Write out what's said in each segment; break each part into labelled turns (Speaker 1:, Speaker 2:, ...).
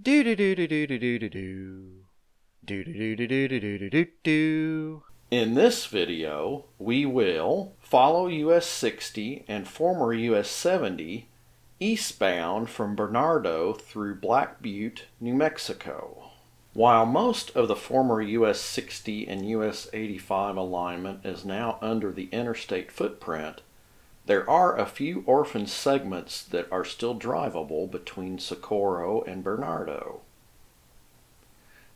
Speaker 1: Do do do do do do do do do. Do do do do do do do do do. In this video, we will follow US 60 and former US 70 eastbound from Bernardo through Black Butte, New Mexico. While most of the former US 60 and US 85 alignment is now under the interstate footprint, there are a few orphan segments that are still drivable between Socorro and Bernardo.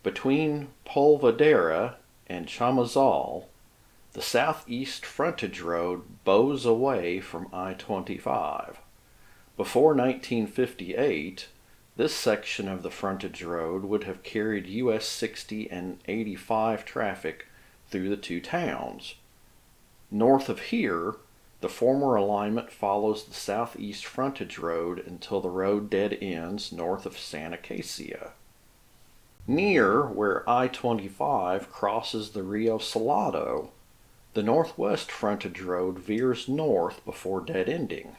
Speaker 1: Between Polvadera and Chamazal, the southeast frontage road bows away from I-25. Before 1958, this section of the frontage road would have carried US 60 and 85 traffic through the two towns. North of here, the former alignment follows the southeast frontage road until the road dead ends north of Santa Casia. Near where I-25 crosses the Rio Salado, the northwest frontage road veers north before dead ending.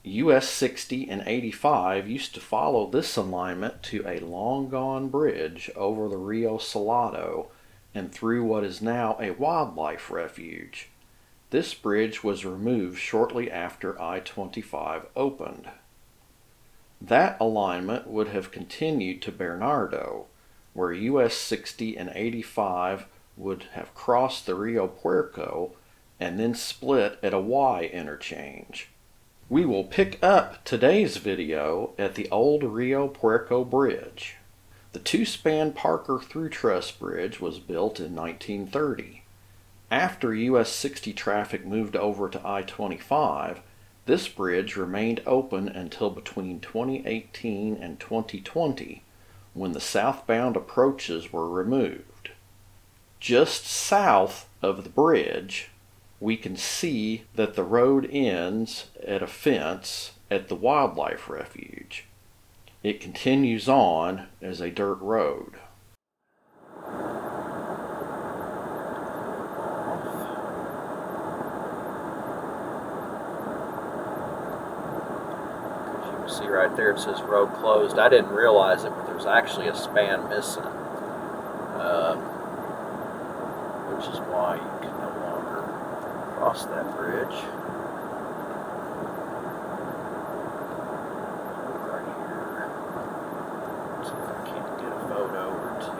Speaker 1: US 60 and 85 used to follow this alignment to a long-gone bridge over the Rio Salado and through what is now a wildlife refuge. This bridge was removed shortly after I-25 opened. That alignment would have continued to Bernardo, where US 60 and 85 would have crossed the Rio Puerco and then split at a Y interchange. We will pick up today's video at the old Rio Puerco Bridge. The two-span Parker through truss bridge was built in 1930. After US 60 traffic moved over to I-25, this bridge remained open until between 2018 and 2020, when the southbound approaches were removed. Just south of the bridge, we can see that the road ends at a fence at the wildlife refuge. It continues on as a dirt road.
Speaker 2: See right there it says road closed. I didn't realize it, but there's actually a span missing, which is why you can no longer cross that bridge. Right here. See if I can't get a photo or two.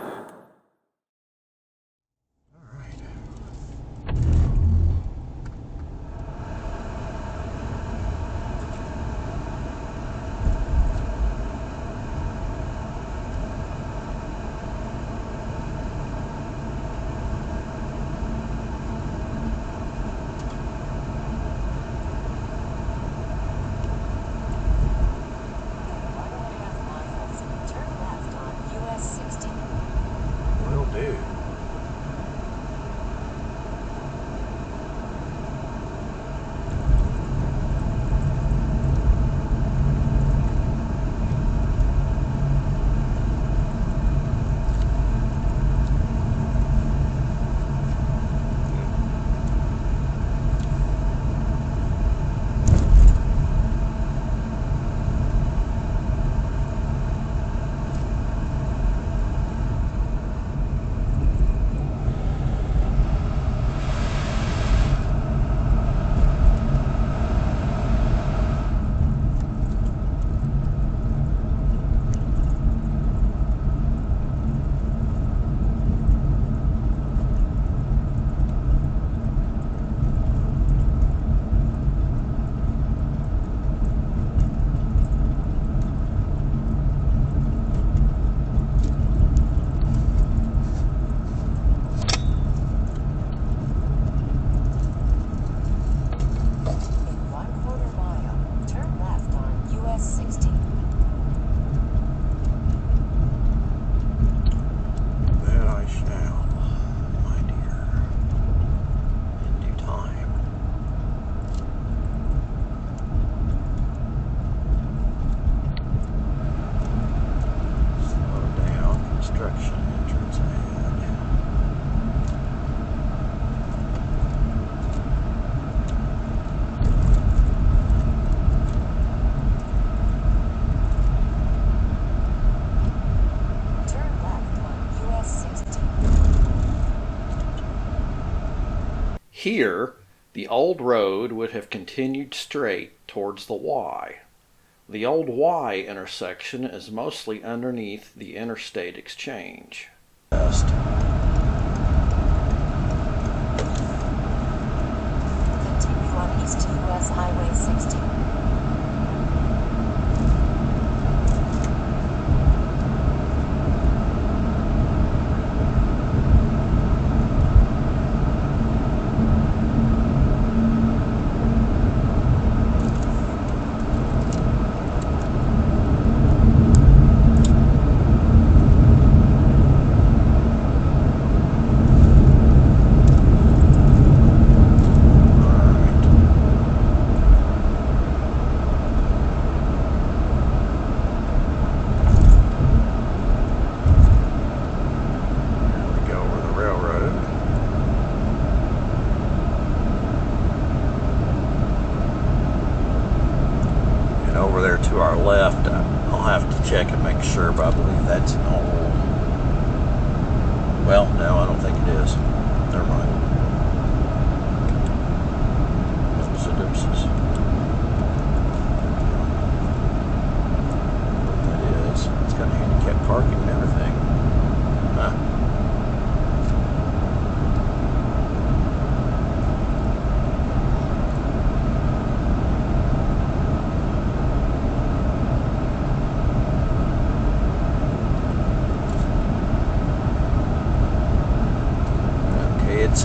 Speaker 1: Here, the old road would have continued straight towards the Y. The old Y intersection is mostly underneath the interstate exchange.
Speaker 2: Continue on East US Highway 60. Over there to our left, I'll have to check and make sure, but I believe that's an old. Well, no, I don't think it is. Never mind. Dipses. What that is? It's got handicap parking and everything. Huh. It's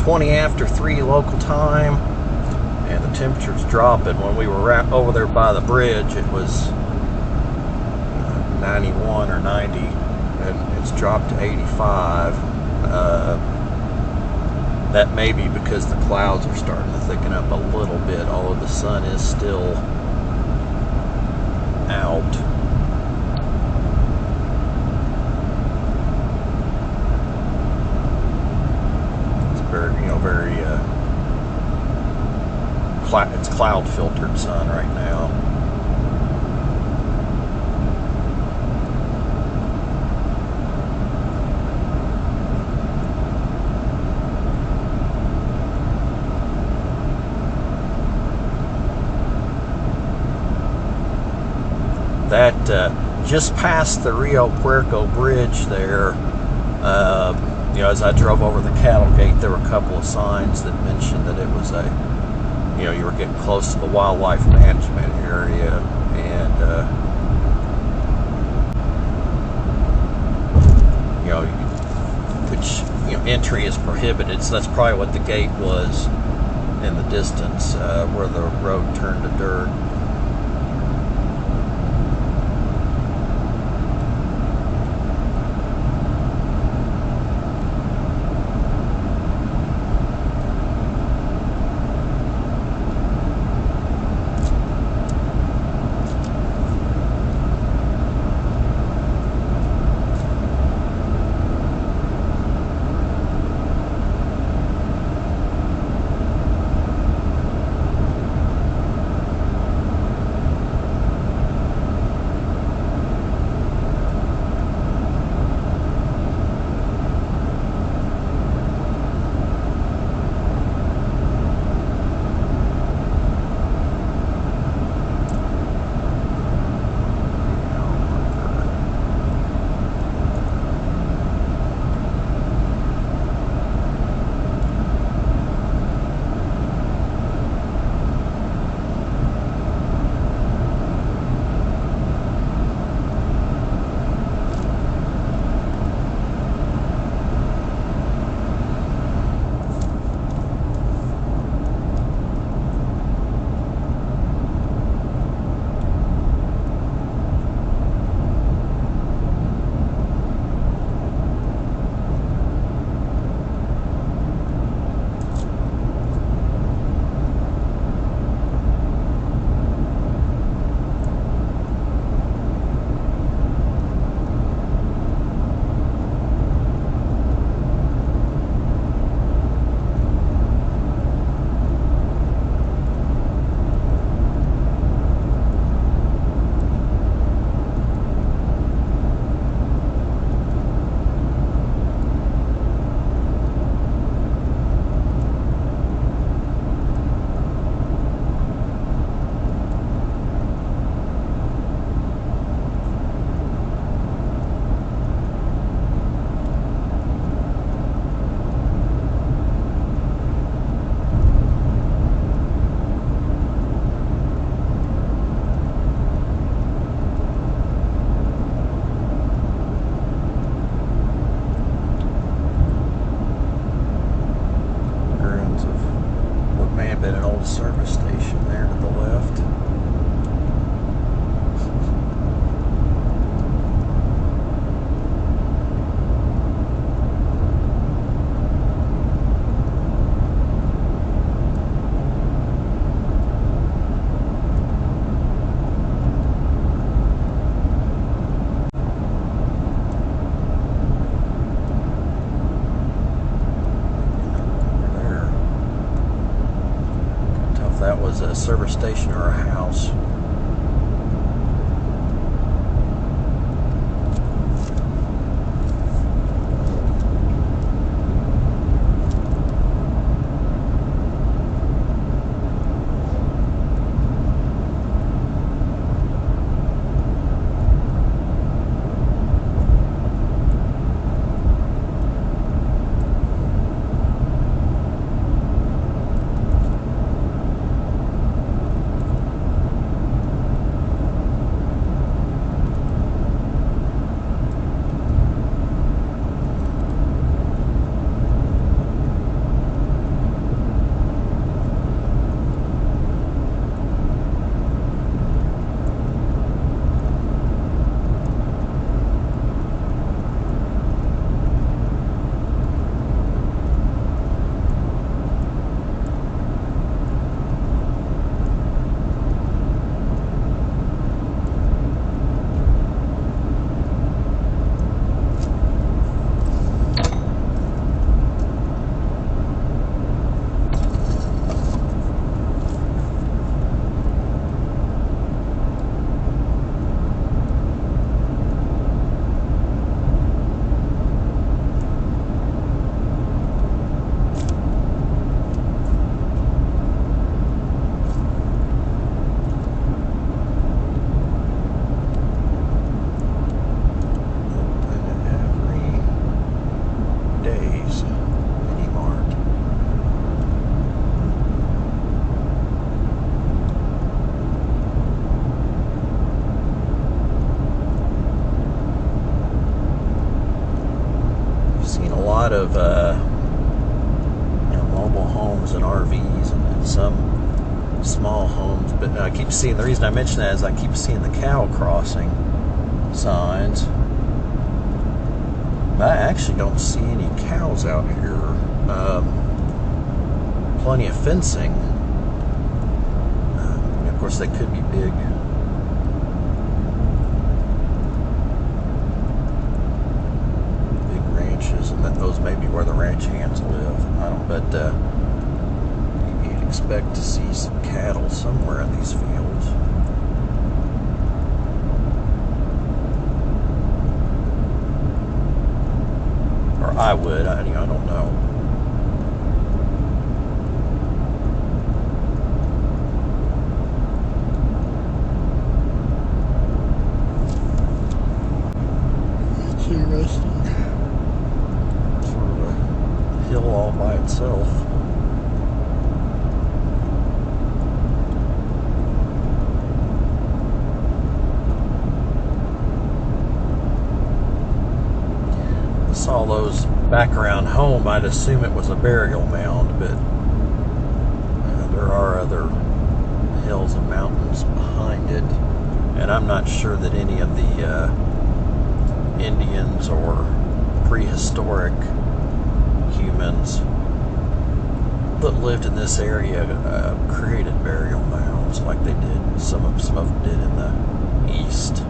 Speaker 2: 20 after 3 local time, and the temperature's dropping. When we were over there by the bridge, it was 91 or 90, and it's dropped to 85. That may be because the clouds are starting to thicken up a little bit, although the sun is still out. It's cloud filtered sun right now. That just past the Rio Puerco bridge there, as I drove over the cattle gate, there were a couple of signs that mentioned that it was you were getting close to the wildlife management area, and which entry is prohibited. So that's probably what the gate was in the distance, where the road turned to dirt. a service station or a house. Lot of mobile homes and RVs and some small homes, but I keep seeing, the reason I mention that is I keep seeing the cow crossing signs. But I actually don't see any cows out here. Plenty of fencing. Of course, they could be big. And that those may be where the ranch hands live. I don't, but you'd expect to see some cattle somewhere in these fields. Or I would. I don't know. It's interesting. Hill all by itself. I saw those back around home. I'd assume it was a burial mound, but there are other hills and mountains behind it, and I'm not sure that any of the Indians or prehistoric humans that lived in this area created burial mounds like they did. Some of them did in the East.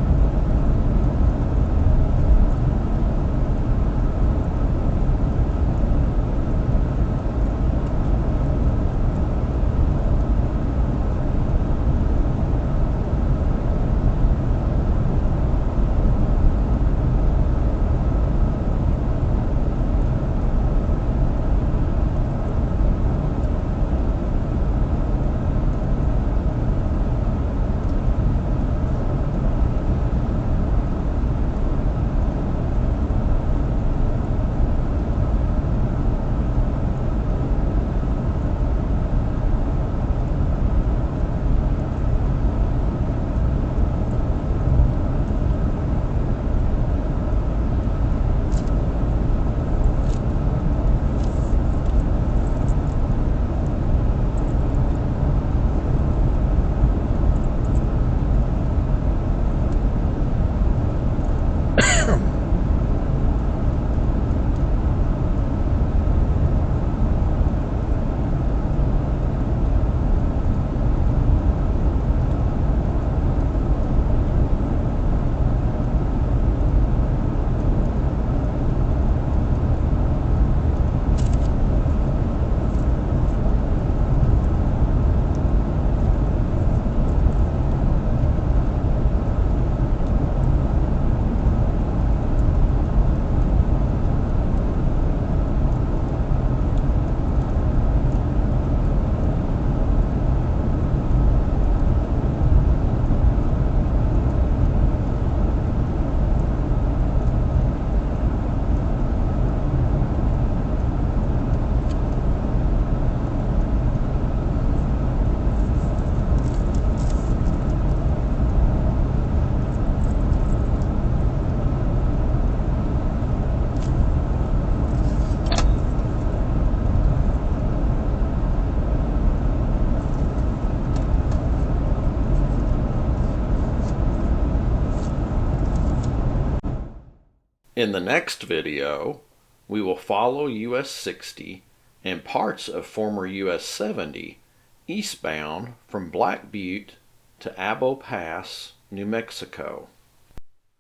Speaker 1: In the next video, we will follow US 60 and parts of former US 70 eastbound from Black Butte to Abo Pass, New Mexico.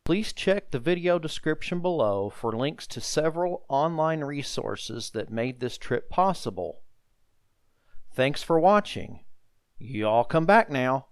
Speaker 1: Please check the video description below for links to several online resources that made this trip possible. Thanks for watching. Y'all come back now.